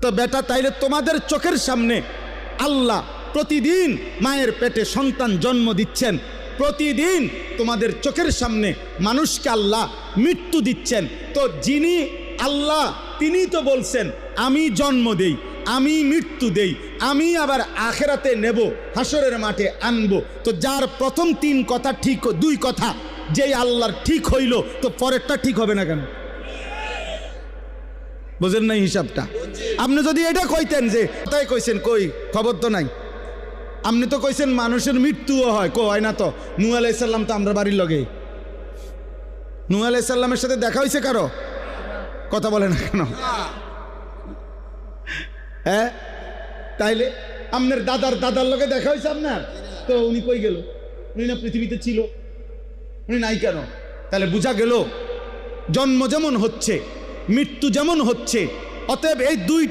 তো বেটা তাইলে তোমাদের চোখের সামনে আল্লাহ প্রতিদিন মায়ের পেটে সন্তান জন্ম দিচ্ছেন, প্রতিদিন তোমাদের চোখের সামনে মানুষকে আল্লাহ মৃত্যু দিচ্ছেন। তো যিনি আল্লাহ তিনি তো বলছেন আমি জন্ম দেই, আমি মৃত্যু দেই, আমি আবার আখেরাতে নেব, হাসরের মাঠে আনবো। তো যার প্রথম 3 কথা ঠিক, 2 কথা যেই আল্লাহর ঠিক হইল, তো পরেরটা ঠিক হবে না কেন? বুঝেন নাই হিসাবটা? আপনি যদি এটা কইতেন যে তাই কইছেন, কই খবর তো নাই। আপনি তো কইছেন মানুষের মৃত্যুও হয়, হয় না তো। নূহ আলাইহিস সালাম তো আমরা বাড়ির লগে, নূহ আলাইহিস সালামের সাথে দেখা হয়েছে কারো? কথা বলে না কেন? হ্যাঁ, তাইলে আপনার দাদার লগে দেখা হয়েছে আপনার? তো উনি কই গেল? উনি না পৃথিবীতে ছিল, উনি নাই কেন? তাহলে বোঝা গেল জন্ম যেমন হচ্ছে মৃত্যু যেমন হচ্ছে, অতএব এই 2